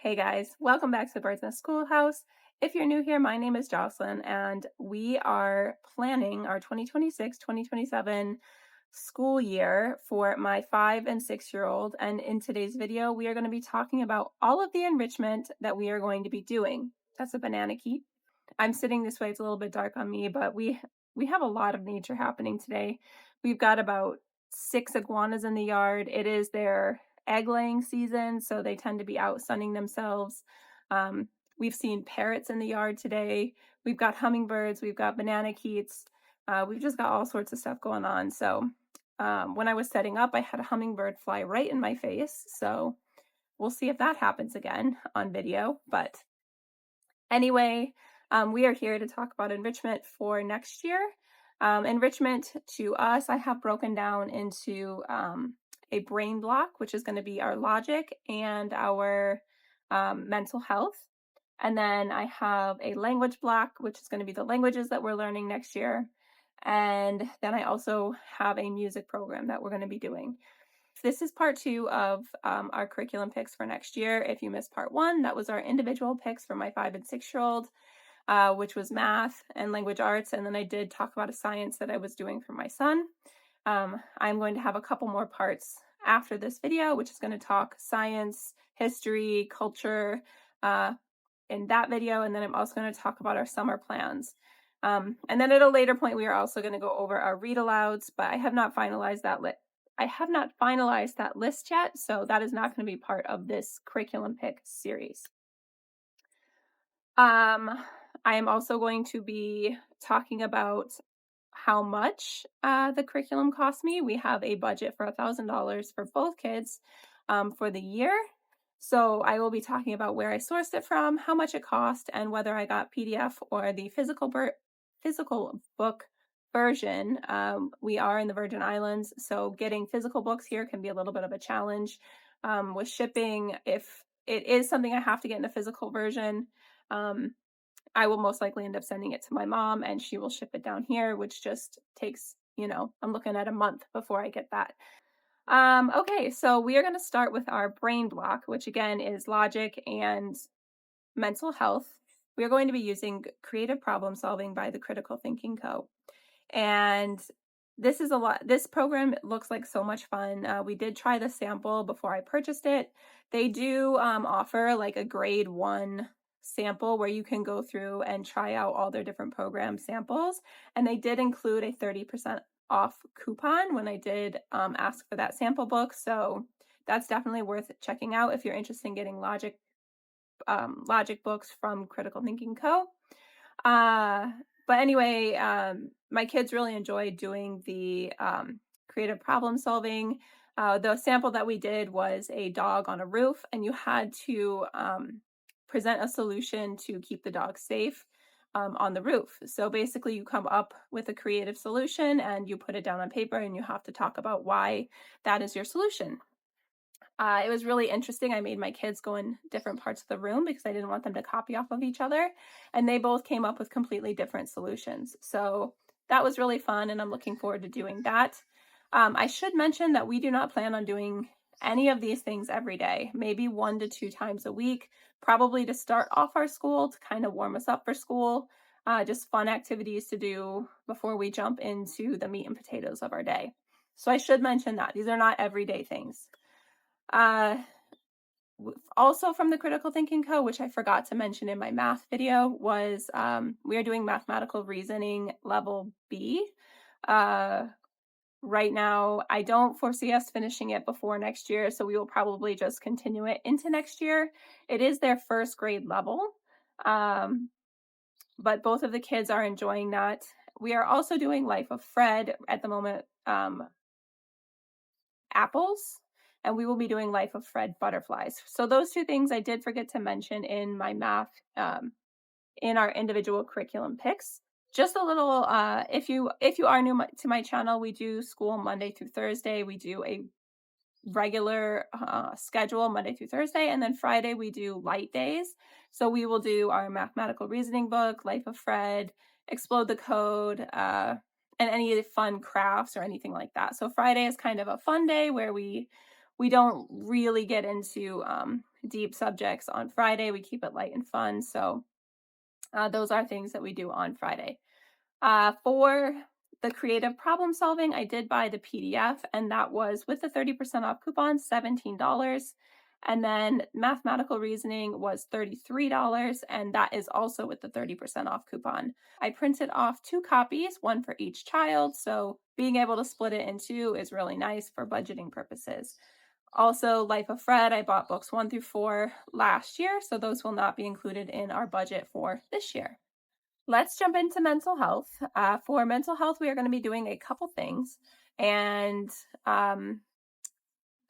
Hey guys, welcome back to the Birds Nest Schoolhouse. If you're new here, my name is Jocelyn, and we are planning our 2026-2027 school year for my 5 and 6-year-old. And in today's video, we are going to be talking about all of the enrichment that we are going to be doing. That's a banana key. I'm sitting this way, it's a little bit dark on me, but we have a lot of nature happening today. We've got about 6 iguanas in the yard. It is their egg laying season, so they tend to be out sunning themselves. Um, we've seen parrots in the yard today. We've got hummingbirds, we've got banana keats. We've just got all sorts of stuff going on. So when I was setting up, I had a hummingbird fly right in my face. So we'll see if that happens again on video. But anyway, we are here to talk about enrichment for next year. Enrichment to us, I have broken down into a brain block, which is going to be our logic and our mental health. And then I have a language block, which is going to be the languages that we're learning next year. And then I also have a music program that we're going to be doing. This is part 2 of our curriculum picks for next year. If you missed part 1, that was our individual picks for my 5 and 6-year-old, which was math and language arts. And then I did talk about a science that I was doing for my son. I'm going to have a couple more parts after this video, which is going to talk science, history, culture in that video. And then I'm also going to talk about our summer plans. And then at a later point, we are also going to go over our read alouds, but I have not finalized that list yet, so that is not going to be part of this curriculum pick series. I am also going to be talking about how much the curriculum cost me. We have a budget for $1,000 for both kids for the year. So I will be talking about where I sourced it from, how much it cost, and whether I got PDF or the physical book version. We are in the Virgin Islands, so getting physical books here can be a little bit of a challenge with shipping. If it is something I have to get in a physical version, I will most likely end up sending it to my mom and she will ship it down here, which just takes, I'm looking at a month before I get that. Okay, so we are going to start with our brain block, which again is logic and mental health. We are going to be using creative problem solving by the Critical Thinking Co. And this program looks like so much fun. We did try the sample before I purchased it. They do offer like a grade 1 sample where you can go through and try out all their different program samples. And they did include a 30% off coupon when I did ask for that sample book. So that's definitely worth checking out if you're interested in getting logic books from Critical Thinking Co. But anyway, my kids really enjoyed doing the creative problem solving. The sample that we did was a dog on a roof, and you had to present a solution to keep the dog safe on the roof. So basically, you come up with a creative solution and you put it down on paper, and you have to talk about why that is your solution. It was really interesting. I made my kids go in different parts of the room because I didn't want them to copy off of each other. And they both came up with completely different solutions. So that was really fun, and I'm looking forward to doing that. I should mention that we do not plan on doing any of these things every day, maybe 1 to 2 times a week, probably to start off our school, to kind of warm us up for school, just fun activities to do before we jump into the meat and potatoes of our day. So I should mention that these are not everyday things. Also from the Critical Thinking Co., which I forgot to mention in my math video, was we are doing mathematical reasoning level B. Right now, I don't foresee us finishing it before next year, so we will probably just continue it into next year. It is their first grade level, but both of the kids are enjoying that. We are also doing Life of Fred at the moment, apples, and we will be doing Life of Fred butterflies. So those 2 things I did forget to mention in my math, in our individual curriculum picks. Just a little, if you are new to my channel, we do school Monday through Thursday. We do a regular schedule Monday through Thursday, and then Friday we do light days. So we will do our mathematical reasoning book, Life of Fred, Explode the Code, and any fun crafts or anything like that. So Friday is kind of a fun day where we don't really get into deep subjects on Friday. We keep it light and fun. So those are things that we do on Friday. For the creative problem solving, I did buy the PDF, and that was with the 30% off coupon, $17. And then mathematical reasoning was $33, and that is also with the 30% off coupon. I printed off 2 copies, one for each child, so being able to split it in two is really nice for budgeting purposes. Also, Life of Fred, I bought books 1 through 4 last year, so those will not be included in our budget for this year. Let's jump into mental health. For mental health, we are going to be doing a couple things, and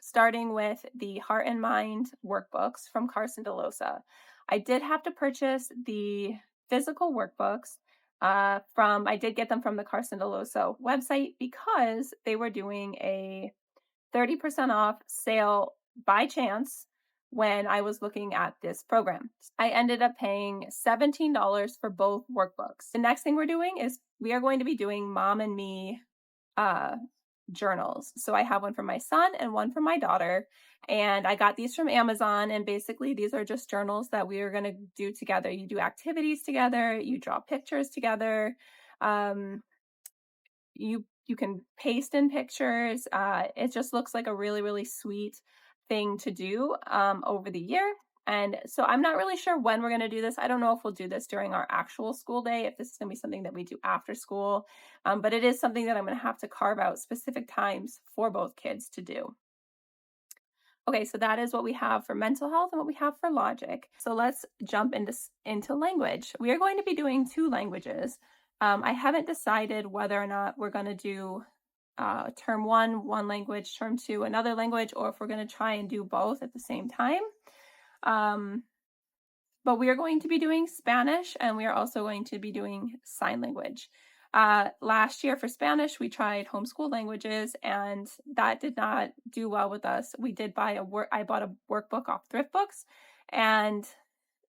starting with the Heart and Mind workbooks from Carson DeLosa. I did have to purchase the physical workbooks I did get them from the Carson DeLosa website because they were doing a 30% off sale by chance when I was looking at this program. I ended up paying $17 for both workbooks. The next thing we're doing is we are going to be doing Mom and Me uh, journals. So I have one for my son and one for my daughter. And I got these from Amazon. And basically, these are just journals that we are going to do together. You do activities together, you draw pictures together. Um, you can paste in pictures. It just looks like a really, really sweet thing to do over the year. And so I'm not really sure when we're going to do this. I don't know if we'll do this during our actual school day, if this is going to be something that we do after school. But it is something that I'm going to have to carve out specific times for both kids to do. Okay, so that is what we have for mental health and what we have for logic. So let's jump into language. We are going to be doing 2 languages. I haven't decided whether or not we're going to do term 1 language, term 2 another language, or if we're going to try and do both at the same time. But we are going to be doing Spanish, and we are also going to be doing sign language. Last year for Spanish, we tried homeschool languages, and that did not do well with us. We did I bought a workbook off Thrift Books, and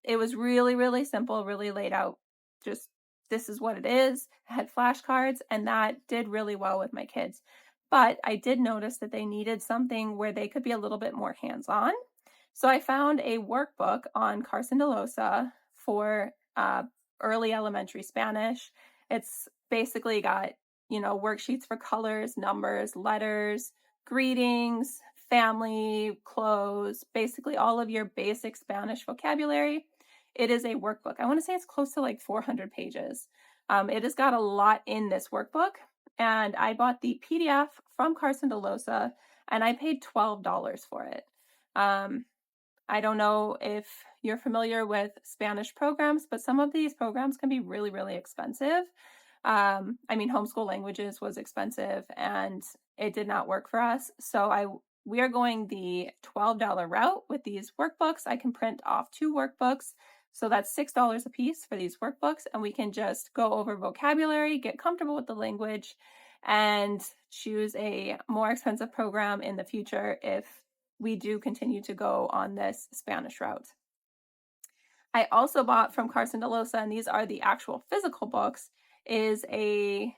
it was really, really simple, really laid out. Just this is what it is. It had flashcards, and that did really well with my kids. But I did notice that they needed something where they could be a little bit more hands-on. So I found a workbook on Carson DeLosa for early elementary Spanish. It's basically got, worksheets for colors, numbers, letters, greetings, family, clothes, basically all of your basic Spanish vocabulary. It is a workbook. I want to say it's close to like 400 pages. It has got a lot in this workbook, and I bought the PDF from Carson DeLosa, and I paid $12 for it. I don't know if you're familiar with Spanish programs, but some of these programs can be really, really expensive. Homeschool languages was expensive, and it did not work for us. So we are going the $12 route with these workbooks. I can print off 2 workbooks. So that's $6 a piece for these workbooks, and we can just go over vocabulary, get comfortable with the language, and choose a more expensive program in the future if we do continue to go on this Spanish route. I also bought from Carson DeLosa, and these are the actual physical books, is a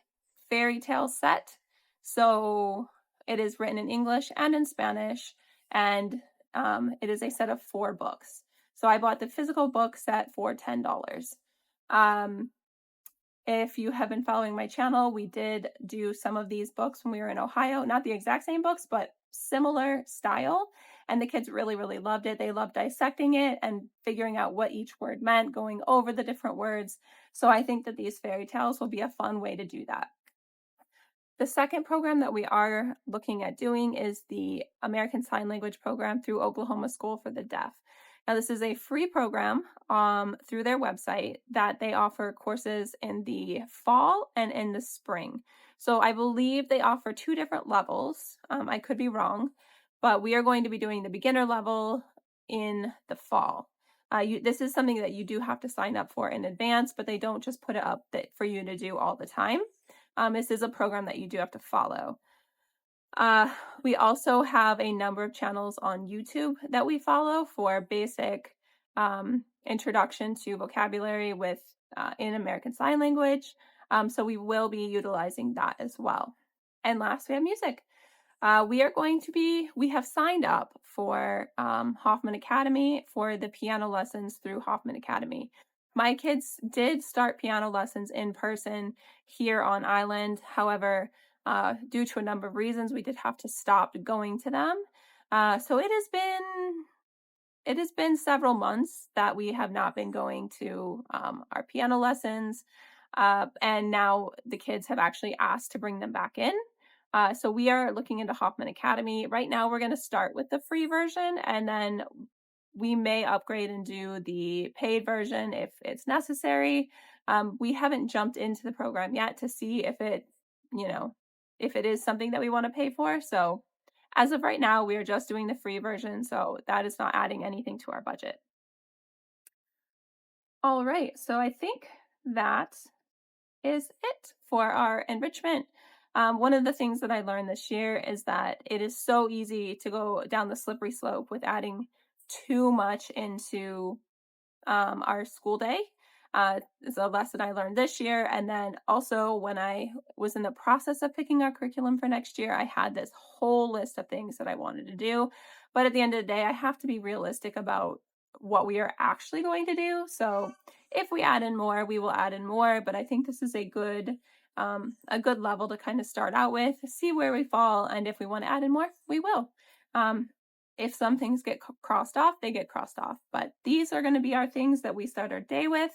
fairy tale set. So it is written in English and in Spanish, and it is a set of 4 books. So I bought the physical book set for $10. If you have been following my channel, we did do some of these books when we were in Ohio. Not the exact same books, but similar style. And the kids really, really loved it. They loved dissecting it and figuring out what each word meant, going over the different words. So I think that these fairy tales will be a fun way to do that. The second program that we are looking at doing is the American Sign Language program through Oklahoma School for the Deaf. Now, this is a free program through their website that they offer courses in the fall and in the spring. So I believe they offer 2 different levels. I could be wrong, but we are going to be doing the beginner level in the fall. This is something that you do have to sign up for in advance, but they don't just put it up for you to do all the time. This is a program that you do have to follow. We also have a number of channels on YouTube that we follow for basic introduction to vocabulary in American Sign Language. So we will be utilizing that as well. And last, we have music. We have signed up for Hoffman Academy for the piano lessons through Hoffman Academy. My kids did start piano lessons in person here on island. However, due to a number of reasons, we did have to stop going to them. So it has been several months that we have not been going to our piano lessons, and now the kids have actually asked to bring them back in. So we are looking into Hoffman Academy. Right now, we're going to start with the free version, and then we may upgrade and do the paid version if it's necessary. We haven't jumped into the program yet to see you know, if it is something that we want to pay for. So as of right now, we are just doing the free version, so that is not adding anything to our budget. All right, so I think that is it for our enrichment. One of the things that I learned this year is that it is so easy to go down the slippery slope with adding too much into our school day. Is a lesson I learned this year. And then also, when I was in the process of picking our curriculum for next year, I had this whole list of things that I wanted to do. But at the end of the day, I have to be realistic about what we are actually going to do. So if we add in more, we will add in more. But I think this is a good level to kind of start out with, see where we fall, and if we want to add in more, we will. Um, if some things get crossed off, they get crossed off. But these are going to be our things that we start our day with,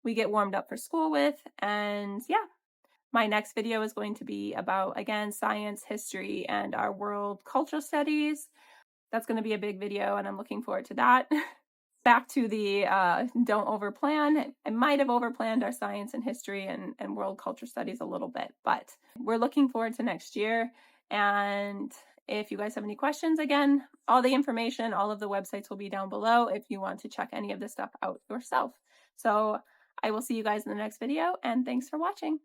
we get warmed up for school with. And yeah, my next video is going to be about, again, science, history, and our world cultural studies. That's going to be a big video, and I'm looking forward to that. Back to the don't overplan. I might have overplanned our science and history and world culture studies a little bit, but we're looking forward to next year. And if you guys have any questions, again, all the information, all of the websites will be down below if you want to check any of this stuff out yourself. So I will see you guys in the next video, and thanks for watching.